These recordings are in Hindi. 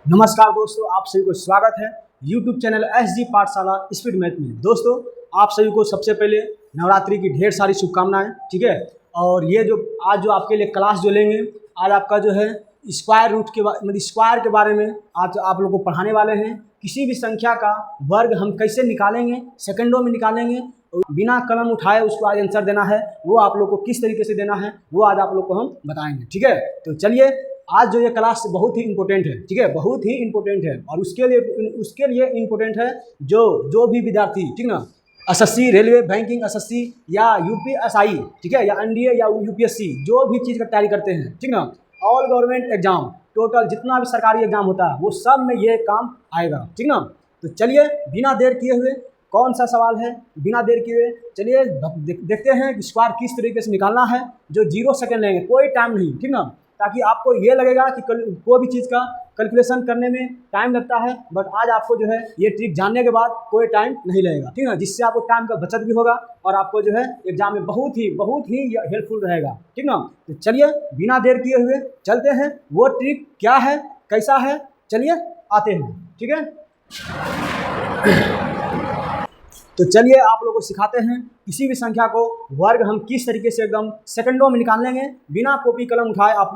नमस्कार दोस्तों, आप सभी को स्वागत है YouTube चैनल SG पाठशाला स्पीड मैथ में। दोस्तों, आप सभी को सबसे पहले नवरात्रि की ढेर सारी शुभकामनाएं। ठीक है, और ये जो आज जो आपके लिए क्लास जो लेंगे, आज आपका जो है स्क्वायर रूट के मतलब स्क्वायर के बारे में आज आप लोगों को पढ़ाने वाले हैं। किसी भी संख्या का वर्ग हम कैसे निकालेंगे, सेकंडों में निकालेंगे, बिना कलम उठाए उसको आज आंसर देना है, वो आप लोग को किस तरीके से देना है वो आज आप लोग को हम बताएंगे। ठीक है, तो चलिए, आज जो ये क्लास बहुत ही इंपॉर्टेंट है। ठीक है, बहुत ही इंपॉर्टेंट है और उसके लिए इंपॉर्टेंट है जो भी विद्यार्थी, ठीक ना, एसएससी, रेलवे, बैंकिंग, एसएससी या यूपीएसआई, ठीक है, या एनडीए या यूपीएससी, जो भी चीज़ का तैयारी करते हैं, ठीक ना, ऑल गवर्नमेंट एग्जाम, टोटल जितना भी सरकारी एग्जाम होता है वो सब में ये काम आएगा। ठीक ना, तो चलिए बिना देर किए हुए, कौन सा सवाल है, बिना देर किए हुए चलिए देखते हैं कि स्क्वायर किस तरीके से निकालना है। जो 0 सेकेंड लेंगे, कोई टाइम नहीं, ठीक ना, ताकि आपको ये लगेगा कि कोई भी चीज़ का कैलकुलेशन करने में टाइम लगता है, बट आज आपको जो है ये ट्रिक जानने के बाद कोई टाइम नहीं लगेगा। ठीक है, जिससे आपको टाइम का बचत भी होगा और आपको जो है एग्जाम में बहुत ही हेल्पफुल रहेगा। ठीक ना, तो चलिए बिना देर किए हुए चलते हैं, वो ट्रिक क्या है, कैसा है, चलिए आते हैं। ठीक है, तो चलिए आप लोगों को सिखाते हैं किसी भी संख्या को वर्ग हम किस तरीके से एकदम सेकंडों में निकाल लेंगे, बिना कॉपी कलम उठाए आप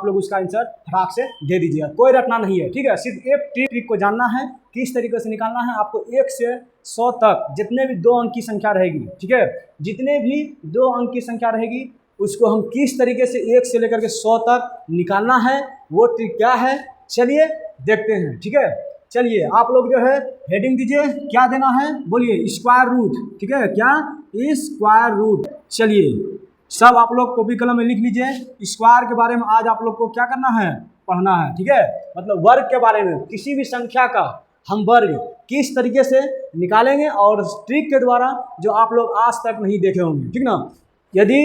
लोग उसका आंसर फटाक से दे दीजिएगा, कोई रटना नहीं है। ठीक है, सिर्फ एक ट्रिक को जानना है, किस तरीके से निकालना है। आपको 1 से 100 तक जितने भी 2 अंक की संख्या रहेगी, ठीक है, जितने भी 2 अंक की संख्या रहेगी उसको हम किस तरीके से 1 से लेकर के 100 तक निकालना है, वो ट्रिक क्या है, चलिए देखते हैं। ठीक है, चलिए आप लोग जो है हेडिंग दीजिए, क्या देना है बोलिए, स्क्वायर रूट। ठीक है, क्या, स्क्वायर रूट। चलिए सब आप लोग कॉपी कलम में लिख लीजिए, स्क्वायर के बारे में आज आप लोग को क्या करना है, पढ़ना है। ठीक है, मतलब वर्ग के बारे में, किसी भी संख्या का हम वर्ग किस तरीके से निकालेंगे और ट्रिक के द्वारा जो आप लोग आज तक नहीं देखे होंगे। ठीक ना, यदि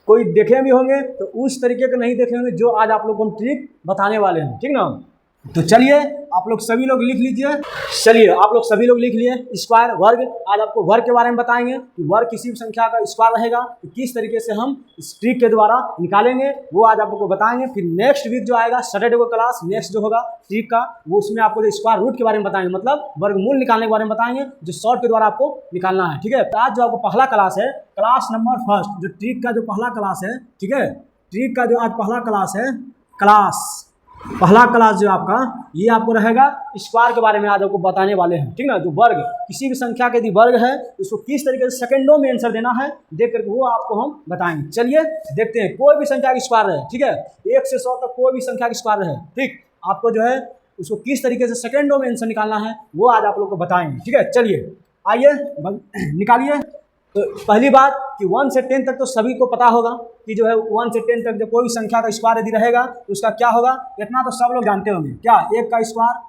कोई देखे भी होंगे तो उस तरीके के नहीं देखे होंगे जो आज आप लोग को हम ट्रिक बताने वाले हैं। ठीक ना, तो चलिए आप लोग सभी लोग लिख लीजिए। चलिए आप लोग सभी लोग लिख लिए स्क्वायर वर्ग। आज आपको वर्ग के बारे में बताएंगे कि वर्ग किसी भी संख्या का स्क्वायर रहेगा तो किस तरीके से हम इस ट्रिक के द्वारा निकालेंगे, वो आज आप लोग को बताएंगे। फिर नेक्स्ट वीक जो आएगा सैटरडे को क्लास नेक्स्ट जो होगा ट्रिक का, वो उसमें आपको जो स्क्वायर रूट के बारे में बताएंगे, मतलब वर्गमूल निकालने के बारे में बताएंगे, जो शॉर्ट के द्वारा आपको निकालना है। ठीक है, तो आज जो आपको पहला क्लास है, क्लास नंबर फर्स्ट, जो ट्रिक का जो पहला क्लास है, ठीक है, ट्रिक का जो आज पहला क्लास है, पहला क्लास जो आपका ये आपको रहेगा स्क्वायर के बारे में आज आपको बताने वाले हैं। ठीक ना, जो वर्ग किसी भी संख्या के यदि वर्ग है उसको किस तरीके से सेकंडों में आंसर देना है, देख करके वो आपको हम बताएंगे। चलिए देखते हैं, कोई भी संख्या की स्क्वायर है, ठीक है, 1 से 100 तक कोई भी संख्या की स्क्वायर है, ठीक, आपको जो है उसको किस तरीके से सेकंडों में आंसर निकालना है वो आज आप लोग को बताएंगे। ठीक है, चलिए आइए निकालिए। तो पहली बात कि 1 से 10 तक तो सभी को पता होगा कि जो है 1 से 10 तक जो कोई भी संख्या का स्क्वायर यदि रहेगा तो उसका क्या होगा, इतना तो सब लोग जानते होंगे। क्या 1 का स्क्वायर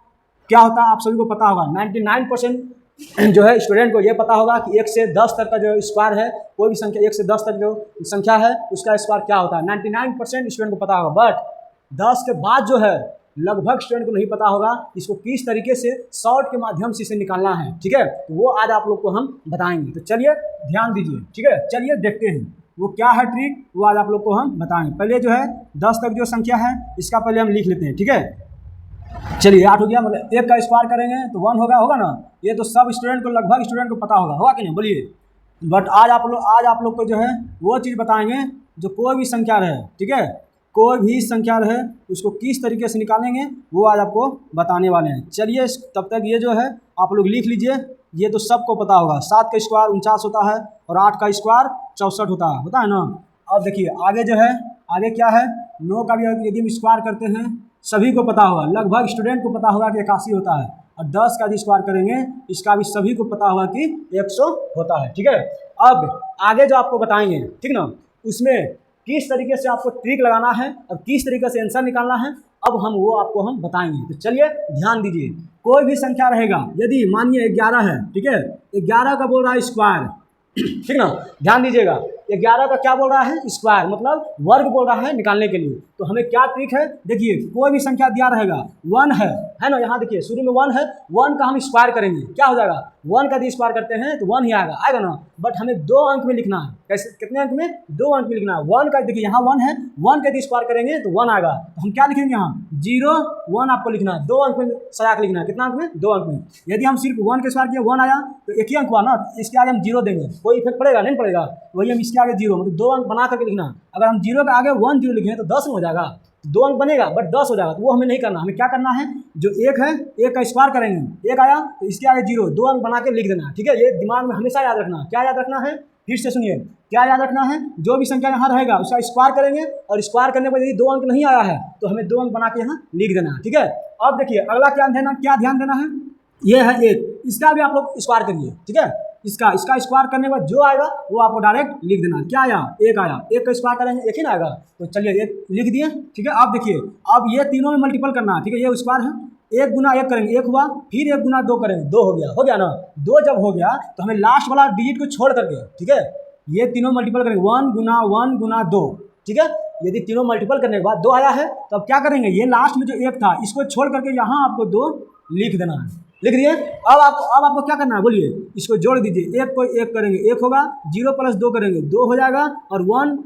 क्या होता है आप सभी को पता होगा। 99% जो है स्टूडेंट को ये पता होगा कि 1 से 10 तक का जो स्क्वायर है, कोई भी संख्या 1 से 10 तक जो संख्या है उसका स्क्वायर क्या होता है, 99% स्टूडेंट को पता होगा। बट 10 के बाद जो है लगभग स्टूडेंट को नहीं पता होगा इसको किस तरीके से शॉर्ट के माध्यम से इसे निकालना है। ठीक है, तो वो आज आप लोग को हम बताएंगे। तो चलिए ध्यान दीजिए। ठीक है, चलिए देखते हैं वो क्या है ट्रिक, वो आज आप लोग को हम बताएंगे। पहले जो है 10 तक जो संख्या है इसका पहले हम लिख लेते हैं। ठीक है, चलिए 8 हो गया, मतलब 1 का स्क्वायर करेंगे तो 1 होगा ना, ये तो सब स्टूडेंट को लगभग स्टूडेंट को पता होगा कि नहीं बोलिए। बट आज आप लोग को जो है वो चीज़ बताएंगे जो कोई भी संख्या रहे, ठीक है, कोई भी संख्या रहे उसको किस तरीके से निकालेंगे वो आज आपको बताने वाले हैं। चलिए तब तक ये जो है आप लोग लिख लीजिए, ये तो सबको पता होगा, 7 का स्क्वायर 49 होता है और 8 का स्क्वायर 64 होता है ना। अब देखिए आगे जो है, आगे क्या है, 9 का भी यदि हम स्क्वायर करते हैं सभी को पता होगा, लगभग स्टूडेंट को पता होगा कि 81 होता है, और 10 का भी स्क्वायर करेंगे इसका भी सभी को पता होगा कि 100 होता है। ठीक है, अब आगे जो आपको बताएंगे, ठीक ना, उसमें किस तरीके से आपको ट्रिक लगाना है और किस तरीके से आंसर निकालना है, अब वो आपको हम बताएंगे। तो चलिए ध्यान दीजिए, कोई भी संख्या रहेगा, यदि मानिए 11 है, ठीक है, 11 का बोल रहा है स्क्वायर, ठीक ना, ध्यान दीजिएगा, 11 का क्या बोल रहा है, स्क्वायर, मतलब वर्ग बोल रहा है निकालने के लिए। तो हमें क्या ट्रिक है, देखिए कोई भी संख्या दिया रहेगा, 1 है ना, यहाँ देखिए शुरू में 1 है, 1 का हम स्क्वायर करेंगे, क्या हो जाएगा, 1 का यदि स्क्वायर करते हैं तो 1 ही आएगा ना, बट हमें 2 अंक में लिखना है। कैसे, कितने अंक में, 2 अंक में लिखना है। 1 का देखिए यहाँ 1 है, 1 का यदि स्क्वायर करेंगे तो 1 आएगा, तो हम क्या लिखेंगे यहाँ 0 1 आपको लिखना है, 2 अंक में सजा के लिखना है, कितना अंक में, 2 अंक में। यदि हम सिर्फ 1 के स्क्वायर किए 1 आया तो एक ही अंक हुआ ना, इसके आगे हम 0 देंगे, कोई इफेक्ट पड़ेगा नहीं पड़ेगा, वही हम इसके आगे 0 मतलब 2 अंक बना करके लिखना। अगर हम 0 के आगे 1 0 लिखें तो 10 में हो जाएगा, 2 अंक बनेगा बट 10 हो जाएगा, तो वो हमें नहीं करना। हमें क्या करना है, जो 1 है 1 का स्क्वायर करेंगे, 1 आया तो इसके आगे 0 2 अंक बना के लिख देना, ठीक है। ये दिमाग में हमेशा याद रखना। क्या याद रखना है, फिर से सुनिए, क्या याद रखना है, जो भी संख्या यहाँ रहेगा उसका स्क्वायर करेंगे, और स्क्वायर करने पर यदि 2 अंक नहीं आया है तो हमें 2 अंक बना के यहाँ लिख देना है, ठीक है। अब देखिए अगला क्या ध्यान देना है, ये है 1, इसका भी आप लोग स्क्वायर करिए, ठीक है। इसका स्क्वायर करने के बाद जो आएगा वो आपको डायरेक्ट लिख देना। क्या आया, 1 आया, 1 का स्क्वायर करेंगे 1 ही ना आएगा, तो चलिए 1 लिख दिए, ठीक है। अब देखिए अब ये तीनों में मल्टीपल करना है, ठीक है, ये स्क्वायर है, 1 गुना 1 करेंगे 1 हुआ, फिर 1 गुना 2 करेंगे 2 हो गया ना। 2 जब हो गया तो हमें लास्ट वाला डिजिट को छोड़ करके, ठीक है, ये तीनों मल्टीपल करेंगे 1 गुना 2, ठीक है। यदि तीनों मल्टीपल करने के बाद 2 आया है तो अब क्या करेंगे, ये लास्ट में जो 1 था इसको छोड़ करके यहाँ आपको 2 लिख देना है, लिख दिए। अब आपको क्या करना है बोलिए, इसको जोड़ दीजिए, 1 को 1 करेंगे 1 होगा, 0 + 2 करेंगे 2 हो जाएगा, और 1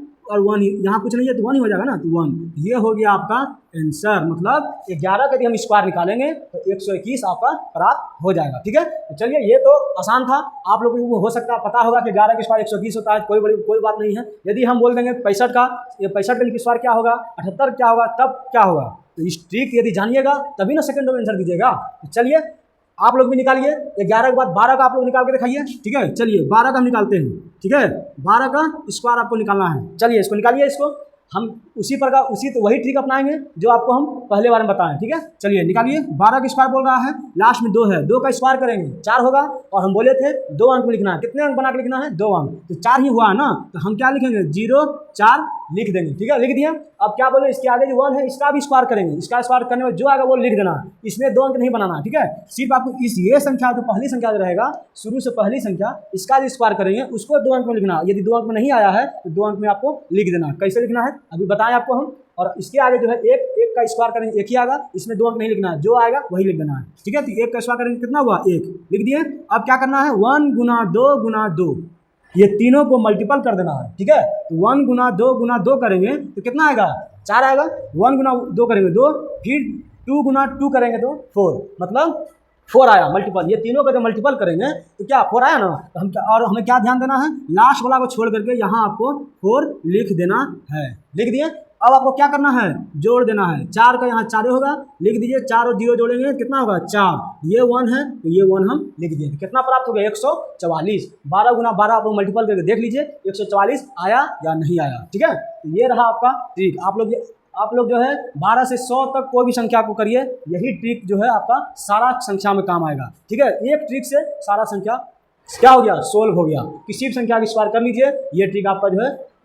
यहाँ कुछ नहीं है तो 1 ही हो जाएगा ना, तो 1, ये हो गया आपका आंसर। मतलब 11 का यदि हम स्क्वायर निकालेंगे तो 121 आपका प्राप्त हो जाएगा, ठीक है। तो चलिए ये तो आसान था, आप लोगों को हो सकता है पता होगा कि 11 का स्क्वायर 120 होता है, कोई बात नहीं है। यदि हम बोल देंगे 65 का, ये 65 का स्क्वायर क्या होगा, 78 क्या होगा, तब क्या होगा, तो इस ट्रिक यदि जानिएगा तभी ना सेकंड में आंसर दीजिएगा। तो चलिए आप लोग भी निकालिए, 11 के बाद 12 का आप लोग निकाल के दिखाइए, ठीक है। चलिए 12 का हम निकालते हैं, ठीक है, 12 का स्क्वायर आपको निकालना है। चलिए इसको निकालिए, इसको हम उसी प्रकार वही ट्रिक अपनाएंगे जो आपको हम पहले बार में बताएं, ठीक है। चलिए निकालिए, 12 का स्क्वायर बोल रहा है, लास्ट में 2 है, 2 का स्क्वायर करेंगे 4 होगा, और हम बोले थे 2 अंक में लिखना है, कितने अंक बना के लिखना है, 2 अंक, तो 4 ही हुआ है ना, तो हम क्या लिखेंगे 0 4 लिख देंगे, ठीक है, लिख दिए। अब क्या बोले, इसके आगे जो 1 है इसका भी स्क्वायर करेंगे, इसका स्क्वायर करने में जो आएगा वो लिख देना, इसमें 2 अंक नहीं बनाना, ठीक है। सिर्फ आपको ये संख्या जो पहली संख्या जो रहेगा शुरू से पहली संख्या, इसका जो स्क्वायर करेंगे उसको 2 अंक में लिखना, यदि 2 अंक में नहीं आया है तो 2 अंक में आपको लिख देना। कैसे लिखना है अभी बताएं आपको हम, और इसके आगे जो है 1 का स्क्वायर करेंगे 1 ही आएगा, इसमें 2 अंक नहीं लिखना है, जो आएगा वही लिख देना है, ठीक है। तो 1 का स्क्वायर करेंगे कितना हुआ 1, लिख दिए। अब क्या करना है, 1 गुना 2 ये तीनों को मल्टीपल कर देना है, ठीक है। तो 1 गुना 2 करेंगे तो कितना आएगा, 4 आएगा, 1 गुना 2 करेंगे 2, फिर 2 गुना 2 करेंगे तो 4, मतलब 4 आया मल्टीपल। ये तीनों का जब मल्टीपल करेंगे तो क्या 4 आया ना, तो हम क्या, और हमें क्या ध्यान देना है, लास्ट वाला को छोड़ करके यहाँ आपको 4 लिख देना है, लिख दिए। अब आपको क्या करना है, जोड़ देना है, 4 का यहाँ 4 होगा, लिख दीजिए, 4 और 0 जोड़ेंगे कितना होगा 4, ये 1 है तो ये 1 हम लिख दिए, कितना प्राप्त हो गया 144। 12 गुना 12 आप लोग मल्टीपल करके देख लीजिए 144 आया या नहीं आया, ठीक है। तो ये रहा आपका ट्रिक। आप लोग जो है 12 से 100 तक कोई भी संख्या को करिए, यही ट्रिक जो है आपका सारा संख्या में काम आएगा, ठीक है। एक ट्रिक से सारा संख्या क्या हो गया, सोल्व हो गया। किसी भी संख्या की स्क्वायर कर लीजिए, ये ट्रिक आपका जो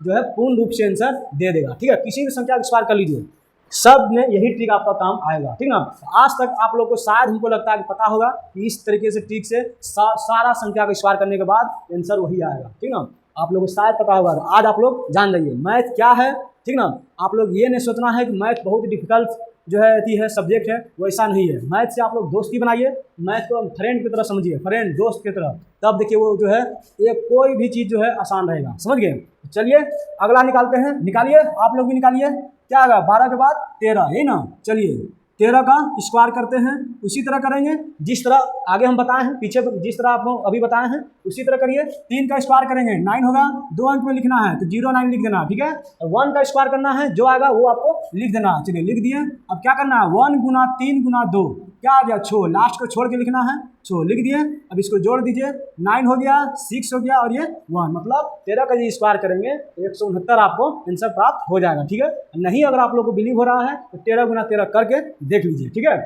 है पूर्ण रूप से आंसर दे देगा, ठीक है। किसी भी संख्या की स्क्वायर कर लीजिए, सब में यही ट्रिक आपका काम आएगा, ठीक ना। आज तक आप लोग को शायद हमको लगता है कि पता होगा कि इस तरीके से ट्रिक से सारा संख्या का स्क्वायर करने के बाद आंसर वही आएगा, ठीक ना। आप लोगों को शायद पता होगा, आज आप लोग जान जाइए मैथ क्या है, ठीक ना। आप लोग ये नहीं सोचना है कि मैथ बहुत डिफिकल्ट जो है सब्जेक्ट है, वैसा नहीं है। मैथ से आप लोग दोस्ती बनाइए, मैथ को फ्रेंड की तरह समझिए, फ्रेंड दोस्त की तरह, तब देखिए वो जो है ये कोई भी चीज़ जो है आसान रहेगा, समझ गए। चलिए अगला निकालते हैं, निकालिए आप लोग भी निकालिए, क्या आएगा 12 के बाद 13, यही ना। चलिए 13 का स्क्वायर करते हैं, उसी तरह करेंगे जिस तरह आगे हम बताए हैं, पीछे जिस तरह आपको अभी बताए हैं उसी तरह करिए। 3 का स्क्वायर करेंगे 9 होगा, 2 अंक में लिखना है तो 0 9 लिख देना, ठीक है। 1 का स्क्वायर करना है, जो आएगा वो आपको लिख देना। चलिए लिख दिए। अब क्या करना है, 1 गुना 3 गुना 2 क्या आ गया 6, लास्ट को छोड़ के लिखना है, 6 लिख दिए। अब इसको जोड़ दीजिए, 9 हो गया, 6 हो गया और ये 1, मतलब 13 का जी स्क्वायर करेंगे 169 आपको आंसर प्राप्त हो जाएगा, ठीक है। नहीं अगर आप लोग को बिलीव हो रहा है तो 13 गुना 13 करके देख लीजिए, ठीक है।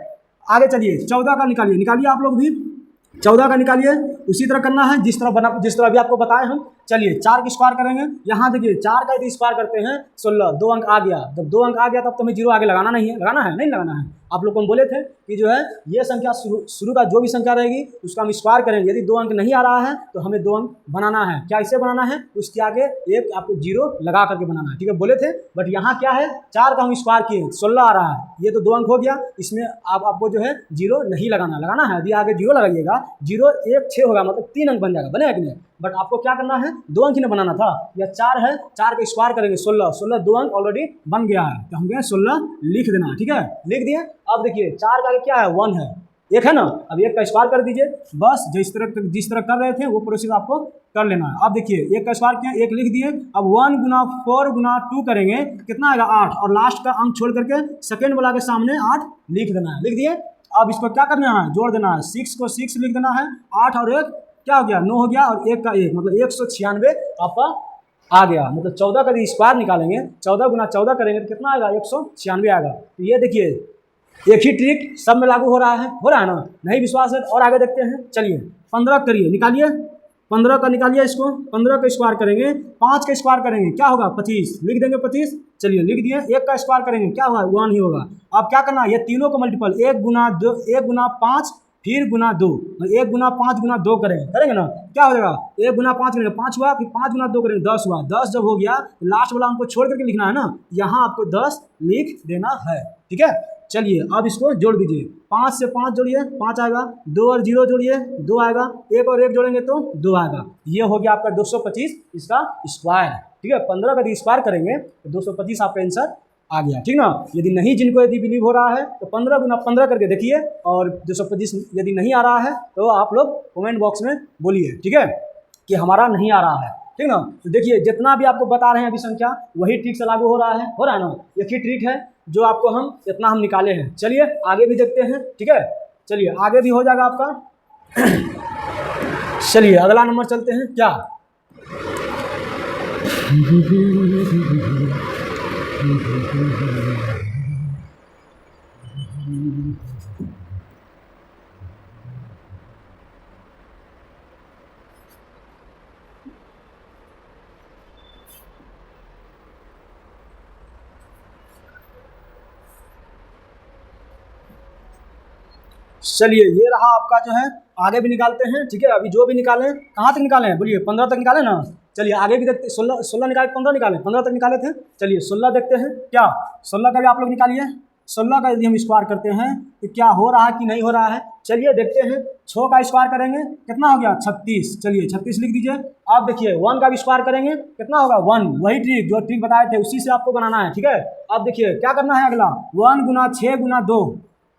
आगे चलिए 14 का निकालिए आप लोग भी 14 का निकालिए, उसी तरह करना है जिस तरह अभी आपको बताए हम। चलिए 4 की स्क्वायर करेंगे, यहाँ देखिए 4 का यदि स्क्वायर करते हैं 16, 2 अंक आ गया, जब 2 अंक आ गया तब तो हमें 0 आगे लगाना नहीं है, लगाना है नहीं लगाना है। आप लोग को हम बोले थे कि जो है ये संख्या शुरू का जो भी संख्या रहेगी उसका हम स्क्वायर करेंगे। यदि 2 अंक नहीं आ रहा है तो हमें 2 अंक बनाना है। क्या इसे बनाना है? उसके आगे एक आपको 0 लगा करके बनाना है, ठीक है, बोले थे। बट यहाँ क्या है, 4 का हम स्क्वायर किए, 16 आ रहा है, ये तो 2 अंक हो गया। इसमें आपको जो है 0 नहीं लगाना है। यदि आगे 0 लगाइएगा, 0 1 6 होगा, मतलब 3 अंक बन जाएगा, बनेगा कि नहीं? बट आपको क्या करना है, 2 अंक ही ना बनाना था। या 4 है, 4 का स्क्वायर करेंगे 16 2 अंक ऑलरेडी बन गया है, तो हम क्या 16 लिख देना है, ठीक है, लिख दिए। अब देखिए 4 का क्या है, 1 है, 1 है ना। अब 1 का स्क्वायर कर दीजिए, बस जिस तरह कर रहे थे वो प्रोसेस आपको कर लेना है। अब देखिए 1 का स्क्वायर किया, 1 लिख दिए। अब 1 गुना 4 गुना 2 करेंगे, कितना आएगा 8, और लास्ट का अंक छोड़ करके सेकेंड वाला के सामने 8 लिख देना है, लिख दिए। अब इसको क्या करना है, जोड़ देना है, 6 को 6 लिख देना है, 8 और 1 क्या हो गया, 9 हो गया, और 1 का 1 मतलब 196 आपका आ गया। मतलब 14 का स्क्वायर निकालेंगे, 14 गुना 14 करेंगे तो कितना आएगा, 196 आएगा। तो ये देखिए एक ही ट्रिक सब में लागू हो रहा है ना। नहीं विश्वास है तो और आगे देखते हैं। चलिए 15 करिए, निकालिए, 15 का निकालिए, इसको 15 का स्क्वायर करेंगे, 5 का स्क्वायर करेंगे, क्या होगा 25, लिख देंगे 25। चलिए लिख दिए। 1 का स्क्वायर करेंगे, क्या होगा 1 ही होगा। अब क्या करना है, ये तीनों का मल्टीपल 1 गुना 2, 1 गुना 5 फिर गुना 2, 1 गुना 5 गुना 2 करेंगे ना, क्या हो जाएगा, 1 गुना 5 करेंगे 5 हुआ, फिर 5 गुना 2 करेंगे 10 हुआ। 10 जब हो गया तो लास्ट वाला हमको छोड़ करके लिखना है ना, यहाँ आपको 10 लिख देना है, ठीक है। चलिए अब इसको जोड़ दीजिए, 5 से 5 जोड़िए 5 आएगा, 2 और 0 जोड़िए 2 आएगा, 1 और 1 जोड़ेंगे तो 2 आएगा। ये हो गया आपका 225 इसका स्क्वायर, ठीक है। 15 का स्क्वायर करेंगे तो 225 आपका आंसर आ गया, ठीक ना। यदि नहीं, जिनको यदि बिलीव हो रहा है तो 15 गुना 15 करके देखिए, और 225 यदि नहीं आ रहा है तो आप लोग कमेंट बॉक्स में बोलिए, ठीक है, कि हमारा नहीं आ रहा है, ठीक ना। तो देखिए जितना भी आपको बता रहे हैं अभी संख्या, वही ट्रिक से लागू हो रहा है ना। एक ही ट्रिक है जो आपको हम निकाले हैं। चलिए आगे भी देखते हैं, ठीक है, चलिए आगे भी हो जाएगा आपका। चलिए अगला नंबर चलते हैं, क्या चलिए ये रहा आपका जो है, आगे भी निकालते हैं, ठीक है। अभी जो भी निकालें, कहाँ तक निकाले हैं बोलिए, 15 तक निकाले ना। चलिए आगे भी देखते, 16 निकाले, 15 निकाले, 15 तक निकाले थे। चलिए 16 देखते हैं, क्या 16 का भी आप लोग निकालिए। 16 का यदि हम स्क्वायर करते हैं तो क्या हो रहा है कि नहीं हो रहा है, चलिए देखते हैं। 6 का स्क्वायर करेंगे, कितना हो गया 36, चलिए 36 लिख दीजिए। आप देखिए 1 का भी स्क्वायर करेंगे, कितना होगा 1, वही ट्रिक जो ट्रिक बताए थे उसी से आपको बनाना है, ठीक है। अब देखिए क्या करना है, अगला 1 गुना 6 गुना 2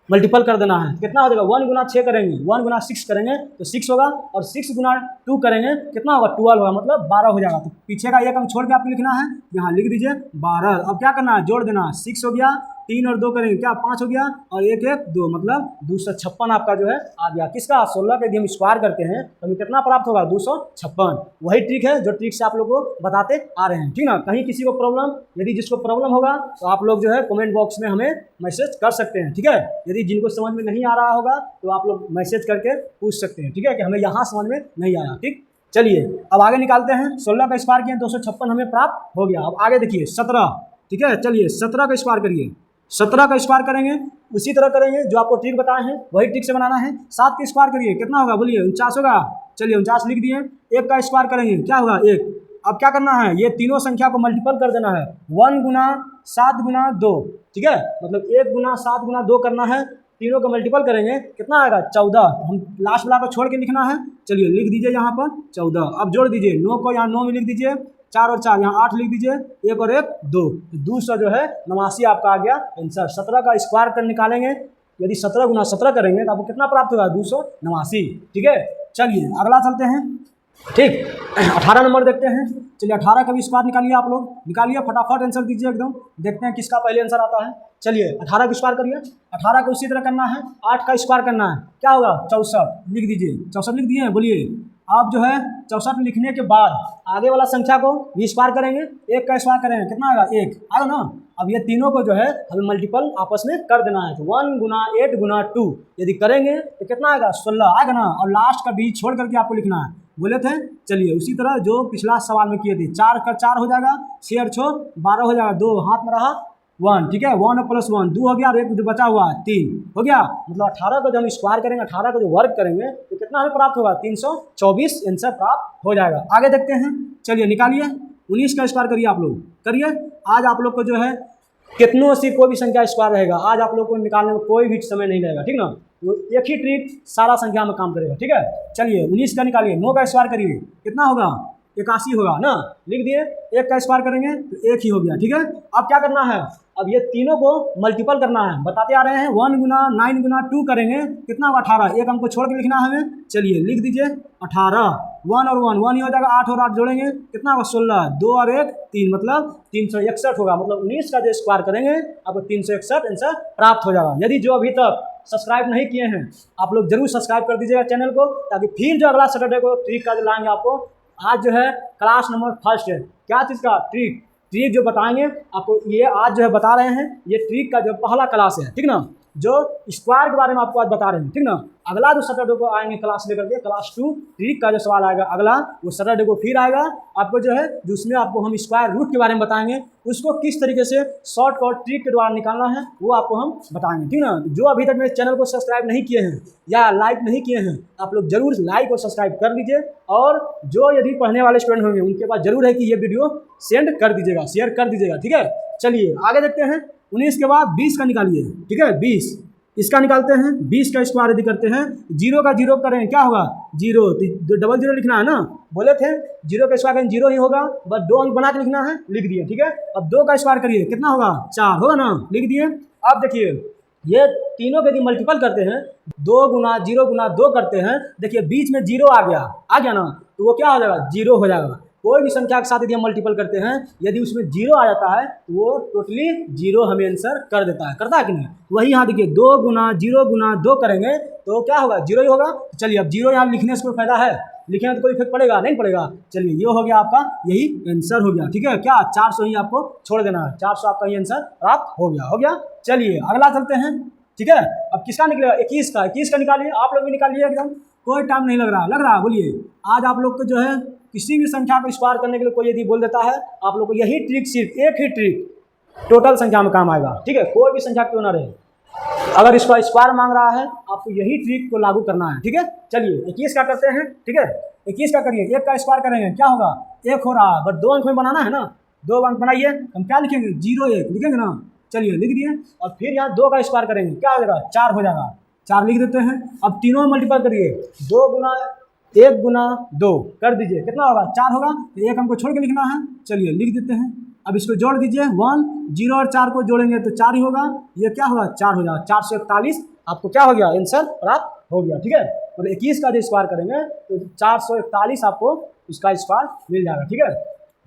मल्टीपल कर देना है, कितना हो जाएगा, 1 गुना 6 करेंगे, 1 गुना 6 करेंगे तो 6 होगा, और 6 गुना 2 करेंगे कितना होगा 12 होगा, मतलब 12 हो जाएगा। तो पीछे का एक अंक छोड़ के आपको लिखना है, यहाँ लिख दीजिए 12। अब क्या करना है, जोड़ देना है, 6 हो गया, 3 और 2 करेंगे क्या 5 हो गया, और 1 1 2 मतलब 256 आपका जो है आ गया। किसका, 16 का यदि हम स्क्वायर करते हैं तो हमें कितना प्राप्त होगा 256। वही ट्रिक है जो ट्रिक से आप लोग को बताते आ रहे हैं, ठीक ना। कहीं किसी को प्रॉब्लम, यदि जिसको प्रॉब्लम होगा तो आप लोग जो है कमेंट बॉक्स में हमें मैसेज कर सकते हैं, ठीक है। यदि जिनको समझ में नहीं आ रहा होगा तो आप लोग मैसेज करके पूछ सकते हैं, ठीक है, कि हमें यहाँ समझ में नहीं आया, ठीक। चलिए अब आगे निकालते हैं। 16 का स्क्वायर किए 256 हमें प्राप्त हो गया। अब आगे देखिए 17, ठीक है। चलिए 17 का स्क्वायर करिए, 17 का स्क्वायर करेंगे, उसी तरह करेंगे जो आपको ट्रिक बताए हैं, वही ट्रिक से बनाना है। 7 का स्क्वायर करिए, कितना होगा बोलिए 49 होगा, चलिए 49 लिख दिए। 1 का स्क्वायर करेंगे, क्या होगा 1। अब क्या करना है, ये तीनों संख्या को मल्टीपल कर देना है, 1 गुना 7 गुना 2, ठीक है, मतलब 1 गुना 7 गुना 2 करना है। तीनों को मल्टीपल करेंगे, कितना आएगा 14। हम लास्ट वाला को छोड़ के लिखना है, चलिए लिख दीजिए यहाँ पर 14। अब जोड़ दीजिए, 9 को यहाँ 9 में लिख दीजिए, 4 और 4 यहाँ 8 लिख दीजिए, 1 और 1 2, 200 जो है 89 आपका आ गया आंसर। 17 का स्क्वायर कर निकालेंगे, यदि 17 गुना 17 करेंगे तो आपको कितना प्राप्त होगा 289, ठीक है। चलिए अगला चलते हैं, ठीक। 18 नंबर देखते हैं। चलिए 18 का भी स्क्वायर निकालिए, आप लोग निकालिए, फटाफट आंसर दीजिए एकदम, देखते हैं किसका पहले आंसर आता है। चलिए 18 का स्क्वायर करिए, 18 को उसी तरह करना है, 8 का स्क्वायर करना है, क्या होगा 64 लिख दीजिए। 64 लिख दिए, बोलिए। आप जो है 64 लिखने के बाद आगे वाला संख्या को भी स्क्वायर करेंगे, 1 का स्क्वायर करेंगे, कितना आएगा 1 आएगा ना। अब ये तीनों को जो है हमें मल्टीपल आपस में कर देना है, तो 1 गुना 8 गुना 2 यदि करेंगे तो कितना आएगा 16 आएगा ना, और लास्ट का बीच छोड़ करके आपको लिखना है, बोले थे। चलिए उसी तरह जो पिछला सवाल में किए थे, 4 का 4 हो जाएगा, 6 और 6 12 हो जाएगा, 2 हाथ में रहा 1, ठीक है, 1 और प्लस 1 2 हो गया, और एक जो बचा हुआ 3 हो गया। मतलब 18 को जब हम स्क्वायर करेंगे, 18 को जो वर्ग करेंगे तो कितना हमें प्राप्त होगा, 324 आंसर प्राप्त हो जाएगा। आगे देखते हैं, चलिए निकालिए, 19 का स्क्वायर करिए, आप लोग करिए। आज आप लोग को जो है कितनों से कोई भी संख्या स्क्वायर रहेगा, आज आप लोग को निकालने में कोई भी समय नहीं लगेगा, ठीक ना। तो एक ही ट्रिक सारा संख्या में काम करेगा, ठीक है। चलिए 19 का निकालिए, 9 का स्क्वायर करिए, कितना होगा, 81 होगा ना, लिख दिए। 1 का स्क्वायर करेंगे तो 1 ही हो गया, ठीक है। अब क्या करना है, अब ये तीनों को मल्टीपल करना है, बताते आ रहे हैं 1 गुना 9 गुना 2 करेंगे, कितना होगा 18, एक हमको छोड़ के लिखना है हमें। चलिए लिख दीजिए 18, 1 और 1 1 ही हो जाएगा, 8 और 8 जोड़ेंगे कितना होगा 16, 2 और 1 3, मतलब 361 होगा। मतलब 19 का जो स्क्वायर करेंगे आपको 361 आंसर प्राप्त हो जाएगा। यदि जो अभी तक सब्सक्राइब नहीं किए हैं आप लोग जरूर सब्सक्राइब कर दीजिएगा चैनल को, ताकि फिर जो अगला सैटरडे को ट्रिक का जो लाएंगे आपको। आज जो है क्लास नंबर फर्स्ट है, क्या चीज़ का, ट्रिक जो बताएंगे आपको, ये आज जो है बता रहे हैं, ये ट्रिक का जो पहला क्लास है, ठीक ना, जो स्क्वायर के बारे में आपको आज बता रहे हैं, ठीक ना। अगला जो सैटरडे को आएंगे क्लास लेकर के, क्लास 2 ट्रिक का जो सवाल आएगा अगला, वो सैटरडे को फिर आएगा आपको जो है, जिसमें आपको हम स्क्वायर रूट के बारे में बताएंगे, उसको किस तरीके से शॉर्टकट ट्रिक के द्वारा निकालना है वो आपको हम बताएंगे, ठीक ना। जो अभी तक मेरे चैनल को सब्सक्राइब नहीं किए हैं या लाइक नहीं किए हैं, आप लोग जरूर लाइक और सब्सक्राइब कर लीजिए, और जो यदि पढ़ने वाले स्टूडेंट होंगे उनके पास जरूर है कि ये वीडियो सेंड कर दीजिएगा, शेयर कर दीजिएगा, ठीक है। चलिए आगे देखते हैं, 19 के बाद 20 का निकालिए, ठीक है, 20 इसका निकालते हैं। 20 का स्क्वायर यदि करते हैं, 0 का 0 करें क्या होगा 0, तो डबल 0 लिखना है ना, बोले थे 0 का स्क्वायर करें 0 ही होगा, बस 2 अंक बना के लिखना है, लिख दिए, ठीक है। अब 2 का स्क्वायर करिए, कितना होगा 4 होगा ना, लिख दिए। अब देखिए ये तीनों के यदि मल्टीपल करते हैं, 2 गुना 0 गुना 2 करते हैं, देखिए बीच में 0 आ गया ना, तो वो क्या हो जाएगा 0 हो जाएगा। कोई भी संख्या के साथ यदि हम मल्टीपल करते हैं, यदि उसमें 0 आ जाता है तो वो टोटली 0 हमें आंसर कर देता है, करता है कि नहीं। वही यहाँ देखिए 2 गुना 0 गुना 2 करेंगे तो क्या होगा 0 ही होगा। चलिए अब 0 यहाँ लिखने से कोई फायदा है, लिखने में तो कोई इफेक्ट पड़ेगा नहीं पड़ेगा। चलिए ये हो गया आपका, यही आंसर हो गया, ठीक है। क्या 400 ही आपको छोड़ देना है, 400 आपका ये आंसर प्राप्त हो गया। चलिए अगला चलते हैं, ठीक है। अब किसका निकलेगा 21 का निकालिए, आप लोग भी निकालिए, एकदम कोई टाइम नहीं लग रहा, बोलिए। आज आप लोग को जो है किसी भी संख्या को स्क्वायर करने के लिए कोई यदि बोल देता है, आप लोग को यही ट्रिक, सिर्फ एक ही ट्रिक टोटल संख्या में काम आएगा, ठीक है। कोई भी संख्या क्यों ना रहे, अगर इसका स्क्वायर मांग रहा है आपको यही ट्रिक को लागू करना है, ठीक है। चलिए 21 का करते हैं, ठीक है। 21 का करिए, 1 का स्क्वायर करेंगे क्या होगा 1 हो रहा है, बट 2 अंक में बनाना है ना, 2 अंक बनाइए, हम क्या लिखेंगे 0 1 लिखेंगे ना। चलिए लिख दिए, और फिर यहाँ 2 का स्क्वायर करेंगे क्या हो जाएगा 4 हो जाएगा, 4 लिख देते हैं। अब तीनों मल्टीपल करिए, 2 गुना 1 गुना 2 कर दीजिए, कितना होगा 4 होगा, तो 1 हमको छोड़ के लिखना है। चलिए लिख देते हैं, अब इसको जोड़ दीजिए, 1 0 और 4 को जोड़ेंगे तो 4 ही होगा, ये क्या होगा 4 हो जाएगा, 441 आपको क्या हो गया आंसर प्राप्त हो गया, ठीक है। मतलब 21 का जो स्क्वायर करेंगे तो 441 आपको उसका स्क्वायर मिल जाएगा, ठीक है।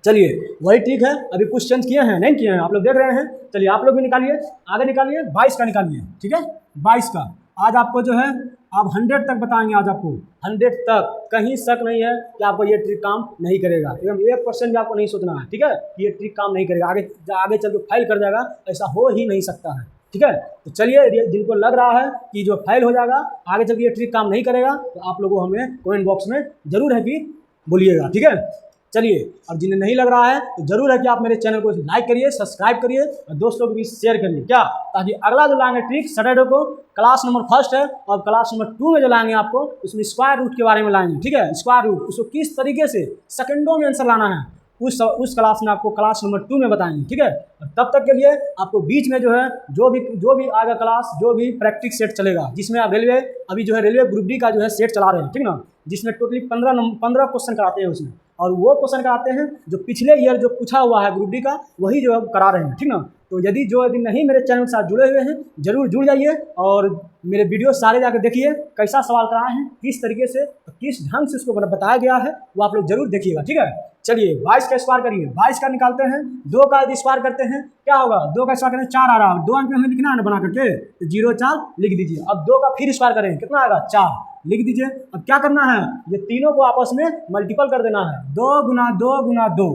चलिए वही ठीक है, अभी कुछ चेंज किए हैं नहीं किए हैं आप लोग देख रहे हैं। चलिए आप लोग भी निकालिए, आगे निकालिए, 22 का निकालिए, ठीक है। 22 का आज आपको जो है आप 100 तक बताएंगे, आज आपको 100 तक, कहीं शक नहीं है कि आपको ये ट्रिक काम नहीं करेगा, एकदम 1% भी आपको नहीं सोचना है, ठीक है। ये ट्रिक काम नहीं करेगा, आगे चल के फेल कर जाएगा, ऐसा हो ही नहीं सकता है, ठीक है। तो चलिए जिनको लग रहा है कि जो फेल हो जाएगा आगे चल के ये ट्रिक काम नहीं करेगा, तो आप लोगों हमें कमेंट बॉक्स में जरूर है कि बोलिएगा, ठीक है। चलिए और जिन्हें नहीं लग रहा है तो जरूर है कि आप मेरे चैनल को लाइक करिए, सब्सक्राइब करिए और दोस्तों को भी शेयर करिए, क्या, ताकि अगला जो लाएंगे ट्रिक सैटरडे को, क्लास नंबर फर्स्ट है, और क्लास नंबर 2 में जो लाएंगे आपको उसमें स्क्वायर रूट के बारे में लाएंगे, ठीक है। स्क्वायर रूट उसको किस तरीके से सेकंडों में आंसर लाना है, उस क्लास में आपको क्लास नंबर 2 में बताएंगे, ठीक है। और तब तक के लिए आपको बीच में जो है जो भी आएगा क्लास, जो भी प्रैक्टिस सेट चलेगा, जिसमें आप रेलवे अभी जो है रेलवे ग्रुप डी का जो है सेट चला रहे हैं, ठीक ना, जिसमें टोटली 15 क्वेश्चन कराते हैं उसमें, और वो क्वेश्चन कराते हैं जो पिछले ईयर जो पूछा हुआ है ग्रुप डी का, वही जो है करा रहे हैं, ठीक ना। तो यदि नहीं मेरे चैनल के साथ जुड़े हुए हैं जरूर जुड़ जाइए, और मेरे वीडियो सारे जाकर देखिए, कैसा सवाल कराए हैं, किस तरीके से किस ढंग से उसको बताया गया है, वो आप लोग जरूर देखिएगा, ठीक है। चलिए 22 का स्क्वायर करिए, 22 का निकालते हैं, 2 का यदि स्क्वायर करते हैं क्या होगा, 2 का स्क्वायर करें 4 आ रहा है, 2 अंक में हमें लिखना है ना बना करके, तो 0 4 लिख दीजिए। अब 2 का फिर स्क्वायर करें कितना आएगा 4 लिख दीजिए। अब क्या करना है, ये तीनों को आपस में मल्टीपल कर देना है, 2 गुना 2 गुना 2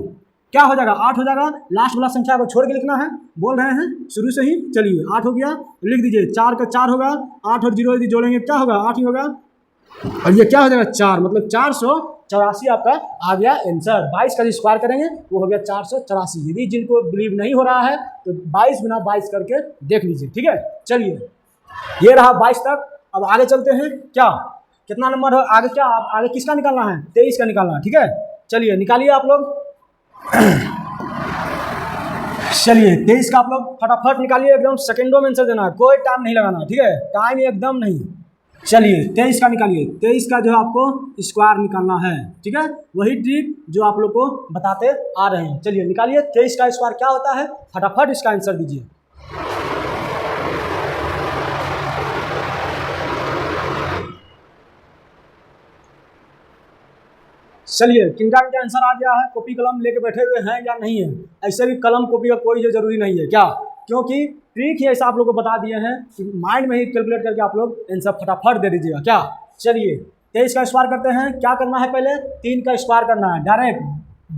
क्या हो जाएगा 8 हो जाएगा, लास्ट वाला संख्या को छोड़ के लिखना है, बोल रहे हैं शुरू से ही। चलिए 8 हो गया, लिख दीजिए, 4 का 4 होगा, 8 और 0 यदि जोड़ेंगे क्या होगा 8 ही होगा, और ये क्या हो जाएगा 4, मतलब 484 आपका आ गया आंसर। 22 का जो स्क्वायर करेंगे वो हो गया 484। यदि जिनको बिलीव नहीं हो रहा है तो 22 गुना 22 करके देख लीजिए, ठीक है। चलिए ये रहा 22 तक। अब आगे चलते हैं, क्या कितना नंबर है आगे, क्या आप आगे किसका निकालना है, 23 का निकालना है, ठीक है। चलिए निकालिए आप लोग। चलिए 23 का आप लोग फटाफट निकालिए, एकदम सेकंडों में आंसर देना है, कोई टाइम नहीं लगाना, ठीक है, टाइम एकदम नहीं। चलिए 23 का निकालिए। 23 का जो है आपको स्क्वायर निकालना है, ठीक है, वही ट्रिक जो आप लोग को बताते आ रहे हैं। चलिए निकालिए 23 का स्क्वायर क्या होता है, फटाफट इसका आंसर दीजिए। चलिए किनका क्या आंसर आ गया है, कॉपी कलम लेके बैठे हुए हैं या नहीं है। ऐसे भी कलम कॉपी का कोई जो जरूरी नहीं है, क्या, क्योंकि ट्रिक ही ऐसा आप लोग को बता दिए हैं कि माइंड में ही कैलकुलेट करके आप लोग आंसर फटाफट दे दीजिएगा, क्या। चलिए 23 का स्क्वायर करते हैं। क्या करना है, पहले 3 का स्क्वायर करना है, डायरेक्ट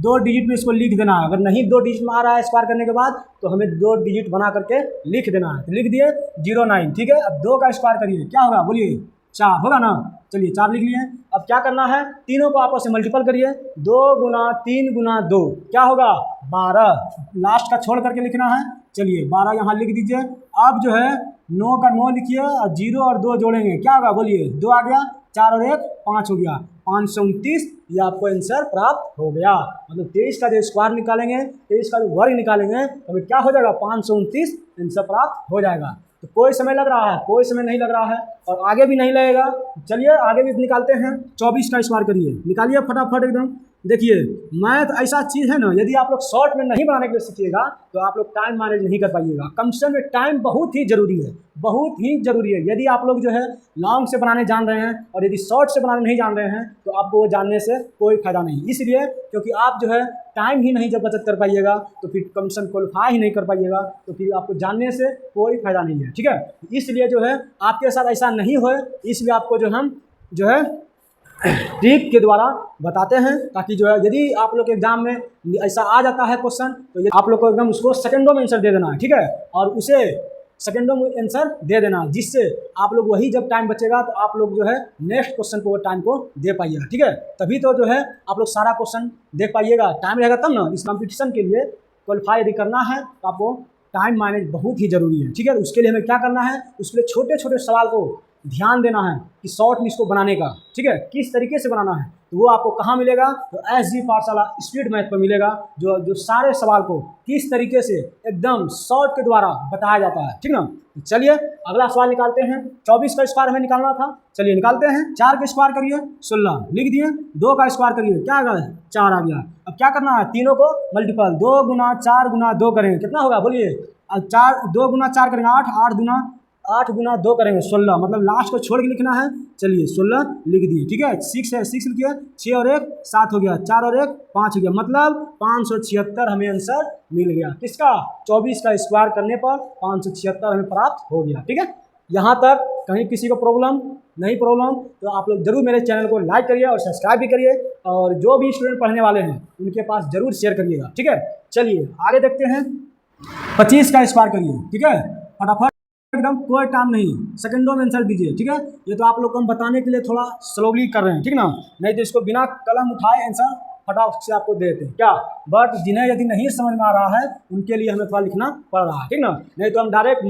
2 डिजिट में इसको लिख देना है। अगर नहीं 2 डिजिट में आ रहा है स्क्वायर करने के बाद तो हमें 2 डिजिट बना करके लिख देना है। तो लिख दिए 09, ठीक है। अब 2 का स्क्वायर करिए, क्या होगा बोलिए, 4 होगा ना। चलिए 4 लिख लिए। अब क्या करना है, तीनों को आपस में मल्टीपल करिए, 2 गुना 3 गुना 2 क्या होगा 12, लास्ट का छोड़ करके लिखना है। चलिए 12 यहाँ लिख दीजिए। अब जो है 9 का 9 लिखिए और 0 और 2 जोड़ेंगे, क्या होगा बोलिए, 2 आ गया, 4 और 1 5 हो गया, 529। ये आपको आंसर प्राप्त हो गया। मतलब 23 का जो स्क्वायर निकालेंगे, 23 का जो वर्ग निकालेंगे तो हमें क्या हो जाएगा, 529 आंसर प्राप्त हो जाएगा। तो कोई समय लग रहा है, कोई समय नहीं लग रहा है और आगे भी नहीं लगेगा। चलिए आगे भी निकालते हैं। 24 का स्क्वायर करिए, निकालिए फटाफट एकदम। देखिए मैथ ऐसा चीज़ है ना, यदि आप लोग शॉर्ट में नहीं बनाने के लिए सीखिएगा तो आप लोग टाइम मैनेज नहीं कर पाइएगा। कंप्यूटर में टाइम बहुत ही जरूरी है, बहुत ही जरूरी है। यदि आप लोग जो है लॉन्ग से बनाने जान रहे हैं और यदि शॉर्ट से बनाने नहीं जान रहे हैं तो आपको वो जानने से कोई फायदा नहीं। इसलिए क्योंकि आप जो है टाइम ही नहीं जब बचत कर पाइएगा तो फिर कंप्यूटर क्वालिफाई ही नहीं कर पाइएगा, तो फिर आपको जानने से कोई फायदा नहीं है, ठीक है। इसलिए जो है आपके साथ ऐसा नहीं हो, इसलिए आपको जो हम जो है ट्रिक के द्वारा बताते हैं, ताकि जो है यदि आप लोग के एग्जाम में ऐसा आ जाता है क्वेश्चन तो आप लोग को एकदम उसको सेकंडों में आंसर दे देना है, ठीक है, और उसे सेकंडों में आंसर दे देना, जिससे आप लोग वही जब टाइम बचेगा तो आप लोग जो है नेक्स्ट क्वेश्चन को वो टाइम को दे पाइएगा, ठीक है। तभी तो जो है आप लोग सारा क्वेश्चन देख पाइएगा, टाइम रहेगा तब ना। इस कंपटीशन के लिए क्वालिफाई यदि करना है तो आपको टाइम मैनेज बहुत ही जरूरी है, ठीक है। उसके लिए हमें क्या करना है, उसके लिए छोटे छोटे सवाल को ध्यान देना है कि शॉर्ट में इसको बनाने का, ठीक है, किस तरीके से बनाना है। तो वो आपको कहाँ मिलेगा, तो SG पाठशाला स्पीड मैथ पर मिलेगा, जो सारे सवाल को किस तरीके से एकदम शॉर्ट के द्वारा बताया जाता है, ठीक ना। चलिए अगला सवाल निकालते हैं। 24 का स्क्वायर हमें निकालना था, चलिए निकालते हैं। 4 का स्क्वायर करिए, 16 लिख दिए। 2 का स्क्वायर करिए, क्या आ गया, 4 आ गया। अब क्या करना है, तीनों को मल्टीपल, 2 गुना 4 गुना 2 करेंगे, कितना होगा बोलिए, 2 गुना 4 करेंगे 8, 8 गुना 2 करेंगे 16, मतलब लास्ट को छोड़ के लिखना है। चलिए 16 लिख दिए, ठीक है। 6 है, 6 लिखिए, 6 और 1 7 हो गया, 4 और 1 5 हो गया, मतलब 576 हमें आंसर मिल गया। किसका, 24 का स्क्वायर करने पर 576 हमें प्राप्त हो गया, ठीक है। यहाँ तक कहीं किसी को प्रॉब्लम नहीं, प्रॉब्लम तो आप लोग जरूर मेरे चैनल को लाइक करिए और सब्सक्राइब भी करिए, और जो भी स्टूडेंट पढ़ने वाले हैं उनके पास जरूर शेयर करिएगा, ठीक है। चलिए आगे देखते हैं। 25 का स्क्वायर करिए, ठीक है, फटाफट एकदम, कोई टाइम नहीं, सेकंडों में आंसर दीजिए, ठीक है। ये तो आप लोग को हम बताने के लिए थोड़ा स्लोली कर रहे हैं, ठीक ना, नहीं तो इसको बिना कलम उठाए आंसर फटाफट से आपको दे देते हैं, क्या। बट जिन्हें यदि नहीं समझ में आ रहा है उनके लिए हमें थोड़ा लिखना पड़ रहा है, ठीक ना, नहीं तो हम डायरेक्ट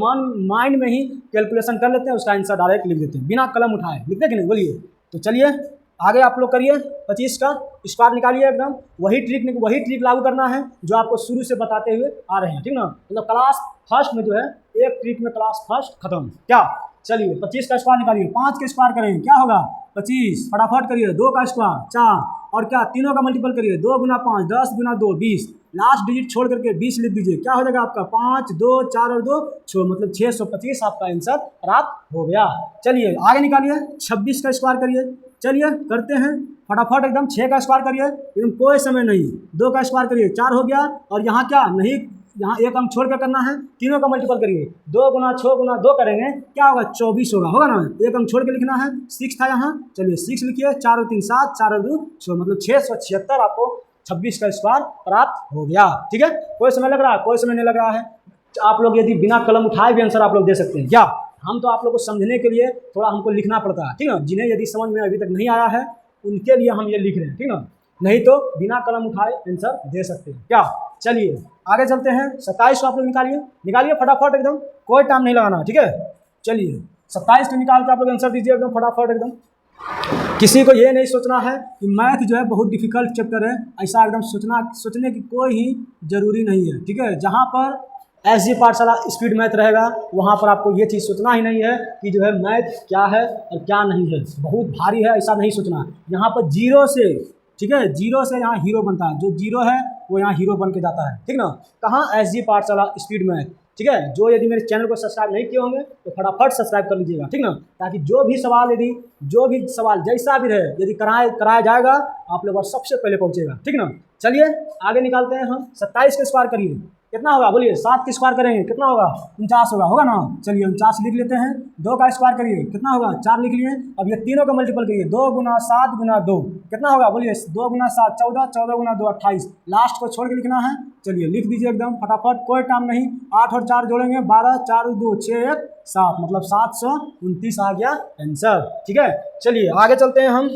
माइंड में ही कैलकुलेशन कर लेते हैं, उसका आंसर डायरेक्ट लिख देते हैं बिना कलम उठाए, लिखते कि नहीं बोलिए। तो चलिए आगे आप लोग करिए। 25 का स्क्वायर निकालिए, एकदम वही ट्रिक लागू करना है जो आपको शुरू से बताते हुए आ रहे हैं, ठीक ना। मतलब क्लास फर्स्ट में जो है एक ट्रिक में क्लास फर्स्ट खत्म, क्या। चलिए 25 का स्क्वायर निकालिए। 5 के स्क्वायर करेंगे, क्या होगा 25, फटाफट करिए। 2 का स्क्वायर 4, और क्या, तीनों का मल्टीपल करिए, 2 गुना 5 10 गुना 2 20, लास्ट डिजिट छोड़ करके 20 लिख दीजिए, क्या हो जाएगा आपका 5 2 4 और 2 6, मतलब 625 आपका आंसर प्राप्त हो गया। चलिए आगे निकालिए। 26 का स्क्वायर करिए, चलिए करते हैं फटाफट एकदम। 6 का स्क्वायर करिए, एकदम कोई समय नहीं। 2 का स्क्वायर करिए, 4 हो गया, और यहाँ क्या नहीं, यहाँ एक अंक छोड़ कर करना है, तीनों का मल्टीपल करिए, 2 गुना 6 गुना 2 करेंगे, क्या होगा 24 होगा ना, एक अंक छोड़ के लिखना है। 6 था यहाँ, चलिए 6 लिखिए, 4 और 3 7, 4 और 2 6, मतलब 676 आपको 26 का स्क्वायर प्राप्त हो गया, ठीक है। कोई समय लग रहा है, कोई समय नहीं लग रहा है। आप लोग यदि बिना कलम उठाए भी आंसर आप लोग दे सकते हैं, क्या। हम तो आप लोग को समझने के लिए थोड़ा हमको लिखना पड़ता है, ठीक है। जिन्हें यदि समझ में अभी तक नहीं आया है उनके लिए हम ये लिख रहे हैं, ठीक ना। नहीं तो बिना कलम उठाए आंसर दे सकते हैं क्या। चलिए आगे चलते हैं। 27 को आप लोग निकालिए फटाफट एकदम, कोई टाइम नहीं लगाना, ठीक है। चलिए 27 को निकाल के आप लोग आंसर दीजिए एकदम फटाफट एकदम। किसी को ये नहीं सोचना है कि मैथ जो है बहुत डिफिकल्ट चैप्टर है, ऐसा एकदम सोचने की कोई ही ज़रूरी नहीं है, ठीक है। जहाँ पर SG पाठशाला स्पीड मैथ रहेगा वहाँ पर आपको ये चीज़ सोचना ही नहीं है कि जो है मैथ क्या है और क्या नहीं है, बहुत भारी है, ऐसा नहीं सोचना। यहाँ पर जीरो से, ठीक है, जीरो से यहाँ हीरो बनता है, जो जीरो है वो यहाँ हीरो बन के जाता है, ठीक ना। कहाँ SG पाठशाला स्पीड मैथ, ठीक है। जो यदि मेरे चैनल को सब्सक्राइब नहीं किए होंगे तो फटाफट सब्सक्राइब कर लीजिएगा, ठीक ना, ताकि जो भी सवाल जैसा भी रहे यदि कराया जाएगा आप लोग सबसे पहले पहुँचेगा, ठीक ना। चलिए आगे निकालते हैं हम। 27 के स्क्वायर करिए, कितना होगा बोलिए। 7 के स्क्वायर करेंगे कितना होगा, 49 होगा ना। चलिए 49 लिख लेते हैं। 2 का स्क्वायर करिए कितना होगा, 4 लिख लिए। अब ये तीनों का मल्टीपल करिए, 2 गुना 7 गुना 2 कितना होगा बोलिए। 2 गुना 7 14, 14 गुना 2 28, लास्ट को छोड़ के लिखना है। चलिए लिख दीजिए एकदम फटाफट, कोई टाइम नहीं। 8 और 4 जोड़ेंगे 12, 4 2 6 1 7, मतलब 729 आ गया आंसर, ठीक है। चलिए आगे चलते हैं हम।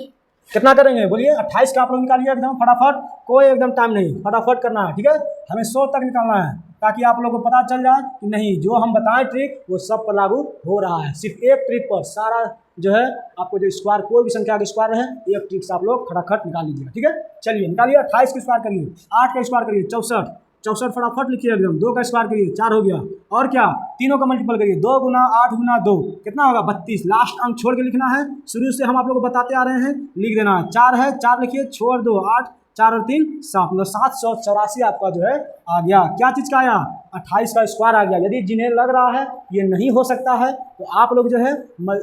कितना करेंगे बोलिए। 28 का आप लोग निकालिए एकदम फटाफट, कोई एकदम टाइम नहीं, फटाफट करना है, ठीक है। हमें 100 तक निकालना है ताकि आप लोगों को पता चल जाए कि नहीं जो हम बताएं ट्रिक वो सब पर लागू हो रहा है। सिर्फ एक ट्रिक पर सारा जो है आपको जो स्क्वायर कोई भी संख्या का स्क्वायर है एक ट्रिक से आप लोग खटाखट निकाल लीजिएगा, ठीक है। चलिए निकालिए। 28 का स्क्वायर करिए, 8 का स्क्वायर करिए 64, 64 फटाफट लिखिए एकदम। 2 का स्क्वायर करिए 4 हो गया, और क्या तीनों का मल्टीपल करिए। 2 गुना 8 गुना 2 कितना होगा 32, लास्ट अंक छोड़ के लिखना है। शुरू से हम आप लोग को बताते आ रहे हैं, लिख देना है। 4 है 4 लिखिए, छोड़ 2 8, 4 और 3 7, मतलब 784 आपका जो है आ गया। क्या चीज़ का आया, 28 का स्क्वायर आ गया। यदि जिन्हें लग रहा है ये नहीं हो सकता है तो आप लोग जो है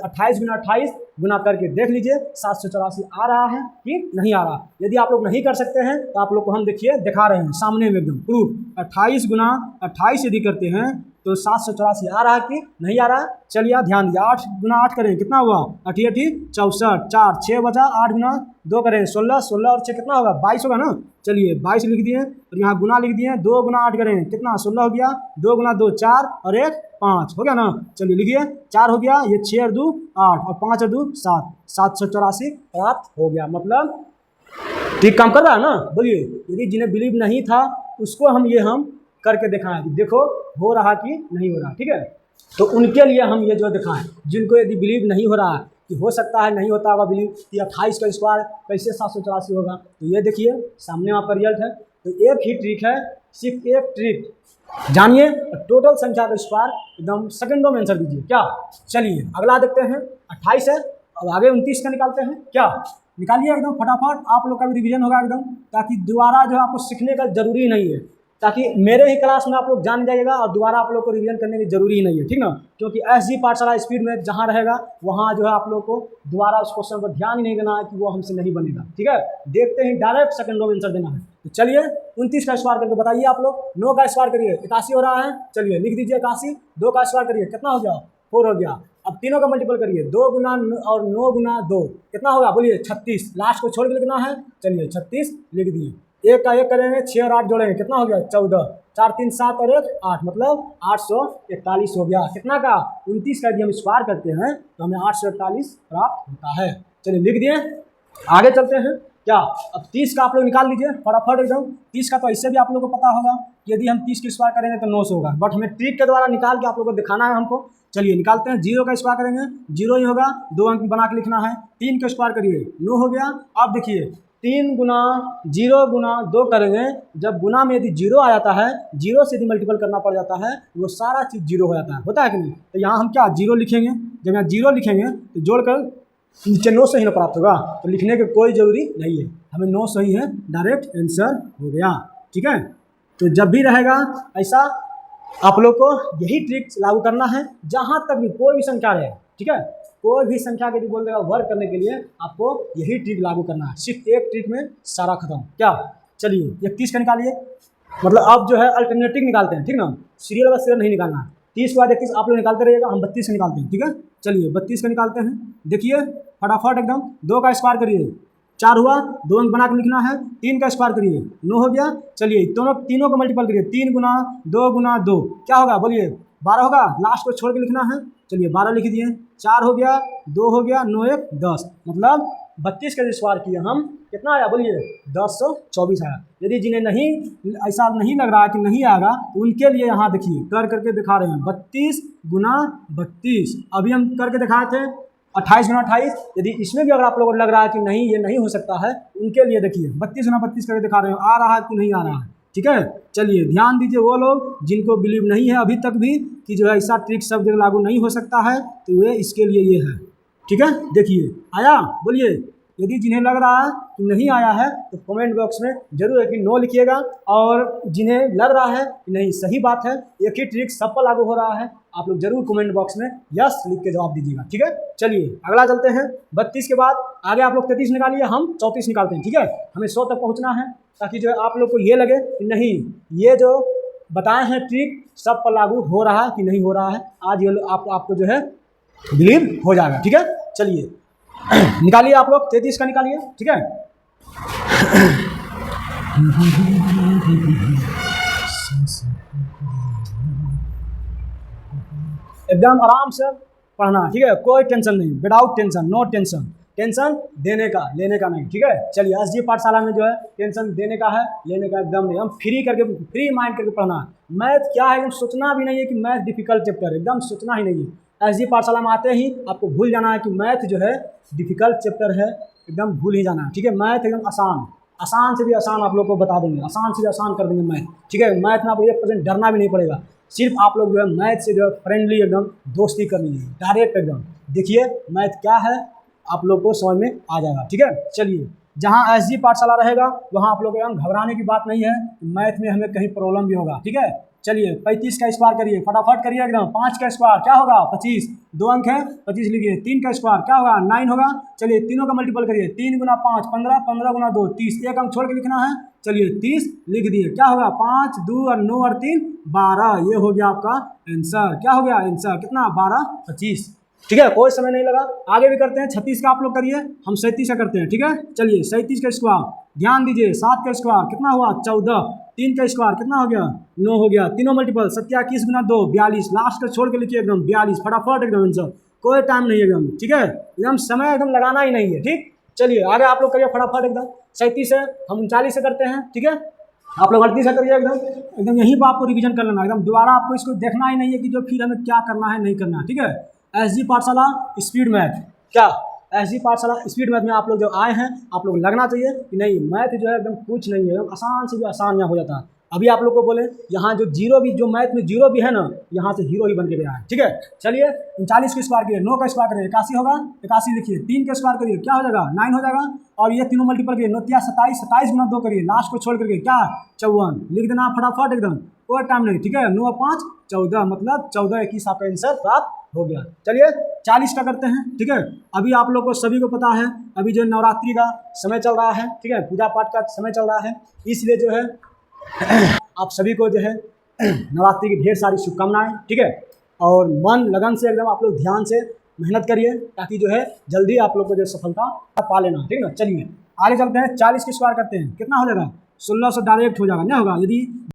28 गुना 28 गुना करके देख लीजिए 784 आ रहा है कि नहीं आ रहा। यदि आप लोग नहीं कर सकते हैं तो आप लोग को हम देखिए दिखा रहे हैं सामने में एकदम प्रूफ। 28 गुना 28 यदि करते हैं तो 784 आ रहा है कि नहीं आ रहा है। चलिए ध्यान दिया। 8 गुना 8 करें कितना हुआ, 8 64, 4 6 बचा, 8 गुना 2 करें 16, 16 और 6 कितना होगा 22 होगा ना। चलिए 22 लिख दिए और यहाँ गुना लिख दिए। 2 गुना 8 करें कितना 16 हो गया, 2 गुना 2 4 और 1 5 हो गया ना। चलिए लिखिए 4 हो गया, ये 6 और 2 8 और 5 और 2 7, 784 प्राप्त हो गया। मतलब ठीक काम कर रहा है ना। बोलिए यदि जिन्हें बिलीव नहीं था उसको हम करके दिखाएं कि देखो हो रहा कि नहीं हो रहा, ठीक है। तो उनके लिए हम ये जो दिखाएं जिनको यदि बिलीव नहीं हो रहा कि हो सकता है नहीं होता होगा बिलीव कि 28 का स्क्वायर कैसे 784 होगा, तो ये देखिए सामने वहाँ पर रिजल्ट है। तो एक ही ट्रिक है, सिर्फ एक ट्रिक जानिए, टोटल संख्या का स्क्वायर एकदम सेकंडों में आंसर दीजिए क्या। चलिए अगला देखते हैं। 28 है, अब आगे 29 का निकालते हैं क्या। निकालिए एकदम फटाफट, आप लोग का भी रिवीजन होगा एकदम, ताकि दोबारा जो है आपको सीखने का जरूरी नहीं है, ताकि मेरे ही क्लास में आप लोग जान जाइएगा और दोबारा आप लोग को रिवीजन करने की जरूरी ही नहीं है, ठीक ना। क्योंकि SG पाठशाला स्पीड में जहाँ रहेगा वहाँ जो है आप लोग को दोबारा उस क्वेश्चन पर ध्यान ही नहीं देना है कि वो हमसे नहीं बनेगा, ठीक है। देखते ही डायरेक्ट सेकंडों में आंसर देना है। तो चलिए 29 का स्क्वायर करके बताइए आप लोग। 9 का स्क्वायर करिए 81 हो रहा है, चलिए लिख दीजिए 81। 2 का स्क्वायर करिए कितना हो गया 4 हो गया। अब तीनों का मल्टीपल करिए, 2 गुना और 9 गुना 2 कितना होगा बोलिए 36, लास्ट को छोड़ के लिखना है। चलिए 36 लिख दिए। 1 का 1 करेंगे 6 और 8 जोड़ेंगे कितना हो गया 14, 4 3 7 और 1 8, मतलब 841 हो गया। कितना का 29 का यदि हम स्क्वायर करते हैं तो हमें 841 प्राप्त होता है। चलिए लिख दिए, आगे चलते हैं क्या। अब 30 का आप लोग निकाल लीजिए फटाफट एकदम। 30 का तो इससे भी आप लोगों को पता होगा कि यदि हम 30 की स्क्वायर करेंगे तो 900 होगा, बट हमें ट्रिक के द्वारा निकाल के आप लोगों को दिखाना है हमको। चलिए निकालते हैं। 0 का स्क्वायर करेंगे 0 ही होगा, 2 अंक बना के लिखना है। 3 का स्क्वायर करिए 9 हो गया। अब देखिए 3 गुना 0 गुना 2 करेंगे, जब गुना में यदि 0 आ जाता है, 0 से यदि मल्टीपल करना पड़ जाता है वो सारा चीज़ 0 हो जाता है, होता है कि नहीं। तो यहाँ हम क्या 0 लिखेंगे, जब यहाँ 0 लिखेंगे तो जोड़कर नीचे 9 सही ना प्राप्त होगा, तो लिखने की कोई ज़रूरी नहीं है, हमें 9 सही है, डायरेक्ट आंसर हो गया, ठीक है। तो जब भी रहेगा ऐसा आप लोग को यही ट्रिक लागू करना है, जहाँ तक भी कोई भी संख्या रहे, ठीक है। कोई भी संख्या के यदि बोल देगा वर्क करने के लिए आपको यही ट्रिक लागू करना है, सिर्फ एक ट्रिक में सारा खत्म क्या। चलिए 31 का निकालिए, मतलब अब जो है अल्टरनेटिव निकालते हैं, ठीक ना, सीरियल बाय सीरियल नहीं निकालना है। 30 के बाद 31 आप लोग निकालते रहिएगा, हम 32 का निकालते हैं, ठीक है। चलिए 32 का निकालते हैं, देखिए फटाफट एकदम। 2 का स्क्वायर करिए 4 हुआ, 2 अंक बना के लिखना है। 3 का स्क्वायर करिए 9 हो गया। चलिए तीनों को मल्टीपल करिए, 3 गुना 2 गुना 2 क्या होगा बोलिए 12 होगा, लास्ट को छोड़ के लिखना है। चलिए 12 लिख दिए। 4 हो गया, 2 हो गया, 9 1 10, मतलब 32 का स्क्वायर किए हम, कितना आया बोलिए 1024 आया। यदि जिन्हें नहीं ऐसा नहीं लग रहा है कि नहीं आएगा, उनके लिए यहाँ देखिए करके दिखा रहे हैं 32 गुना 32। अभी हम करके दिखाए थे 28 गुना 28। यदि इसमें भी अगर आप लोगों को लग रहा है कि नहीं ये नहीं हो सकता है, उनके लिए देखिए 32 गुना 32 करके दिखा रहे हैं, आ रहा है कि नहीं आ रहा है। ठीक है, चलिए ध्यान दीजिए वो लोग जिनको बिलीव नहीं है अभी तक भी कि जो है ऐसा ट्रिक सब जगह लागू नहीं हो सकता है, तो वे इसके लिए ये है। ठीक है, देखिए आया बोलिए। यदि जिन्हें लग रहा है कि नहीं आया है तो कमेंट बॉक्स में जरूर एक नो लिखिएगा, और जिन्हें लग रहा है कि नहीं सही बात है, एक ही ट्रिक सब पर लागू हो रहा है, आप लोग जरूर कमेंट बॉक्स में यस लिख के जवाब दीजिएगा। ठीक है, चलिए अगला चलते हैं। 32 के बाद आगे आप लोग 33 निकालिए, हम 34 निकालते हैं। ठीक है, हमें 100 तक पहुँचना है, ताकि जो है आप लोग को ये लगे कि नहीं ये जो बताए हैं ट्रिक सब पर लागू हो रहा है कि नहीं हो रहा है। आज ये आपको जो है बिलीव हो जाएगा। ठीक है, चलिए निकालिए आप लोग 33 का निकालिए। ठीक है, एकदम आराम से पढ़ना। ठीक है, कोई टेंशन नहीं, without tension, no tension. Tension देने का लेने का नहीं। ठीक है, चलिए एसजी पाठशाला में जो है टेंशन देने का है लेने का एकदम नहीं, हम फ्री करके फ्री माइंड करके पढ़ना है। मैथ क्या है एकदम सोचना भी नहीं है कि मैथ डिफिकल्ट चैप्टर है, एकदम सोचना ही नहीं है। एसजी पाठशाला में आते ही आपको भूल जाना है कि मैथ जो है डिफिकल्ट चैप्टर है, एकदम भूल ही जाना है। ठीक है, मैथ एकदम आसान, आसान से भी आसान आप लोग को बता देंगे, आसान से भी आसान कर देंगे मैथ। ठीक है, मैथ में आपको 1% डरना भी नहीं पड़ेगा, सिर्फ आप लोग जो है मैथ से जो है फ्रेंडली एकदम दोस्ती करनी है, डायरेक्ट एकदम देखिए मैथ क्या है आप लोग को समझ में आ जाएगा। ठीक है, चलिए जहाँ एसजी पाठशाला रहेगा वहाँ आप लोग को एकदम घबराने की बात नहीं है, मैथ में हमें कहीं प्रॉब्लम भी होगा। ठीक है, चलिए 35 का स्क्वायर करिए, फटाफट करिए एकदम। 5 का स्क्वायर क्या होगा 25, 2 अंक है 25 लिखिए। 3 का स्क्वायर क्या होगा 9 होगा। चलिए तीनों का मल्टीपल करिए, 3 गुना 5 15, 15 गुना 2 30, एक अंक छोड़ के लिखना है। चलिए 30 लिख दिए, क्या होगा 5 2 और 9 और 3 12, ये हो गया आपका आंसर। क्या हो गया आंसर कितना 12 25। ठीक है, कोई समय नहीं लगा, आगे भी करते हैं। 36 का आप लोग करिए, हम 37 का करते हैं। ठीक है, चलिए 37 का स्क्वायर ध्यान दीजिए, 7 का स्क्वायर कितना हुआ 14, 3 का स्क्वायर कितना हो गया 9 हो गया, तीनों मल्टीपल 27 गुना 2 42, लास्ट का छोड़ के लिखिए एकदम 42, फटाफट एकदम आंसर, कोई टाइम नहीं है एकदम। ठीक है, एकदम समय एकदम लगाना ही नहीं है। ठीक, चलिए आगे आप लोग करिए फटाफट एकदम। 37 से हम 39 से करते हैं। ठीक है, आप लोग 38 से करिए एकदम एकदम, यहीं पर आपको रिवीजन कर लेना एकदम, दोबारा आपको इसको देखना ही नहीं है कि जो फिर हमें क्या करना है नहीं करना है। ठीक है, एसजी पाठशाला स्पीड मैथ, क्या एसजी पाठशाला स्पीड मैथ में आप लोग जो आए हैं आप लोग लगना चाहिए कि नहीं मैथ जो है एकदम कुछ नहीं है, आसान से भी आसान यहाँ हो जाता है। अभी आप लोग को बोले यहाँ जो जीरो भी, जो मैथ में जीरो भी है ना, यहाँ से हीरो ही बन के गया है। ठीक है, चलिए 39 के स्क्वायर करिए, 9 का स्क्वायर करिए 81 होगा, 81 लिखिए। 3 का स्क्वायर करिए क्या हो जाएगा 9 हो जाएगा, और ये तीनों मल्टीपल करिए, 9 3 27, 27 गुना 2 करिए, लास्ट को छोड़ करके क्या 54 लिख देना फटाफट एकदम, कोई टाइम नहीं। ठीक है, 9 5 14 मतलब 14 21 आपका आंसर प्राप्त हो गया। चलिए 40 का करते हैं। ठीक है, अभी आप लोग को सभी को पता है अभी जो नवरात्रि का समय चल रहा है, ठीक है पूजा पाठ का समय चल रहा है, इसलिए जो है आप सभी को जो है नवरात्रि की ढेर सारी शुभकामनाएं। ठीक है, और मन लगन से एकदम आप लोग ध्यान से मेहनत करिए, ताकि जो है जल्दी आप लोग को जो सफलता पा लेना। ठीक है ना, चलिए आगे चलते हैं। 40 के स्क्वायर करते हैं, कितना हो जाएगा 1600 डायरेक्ट हो जाएगा, नहीं होगा। यदि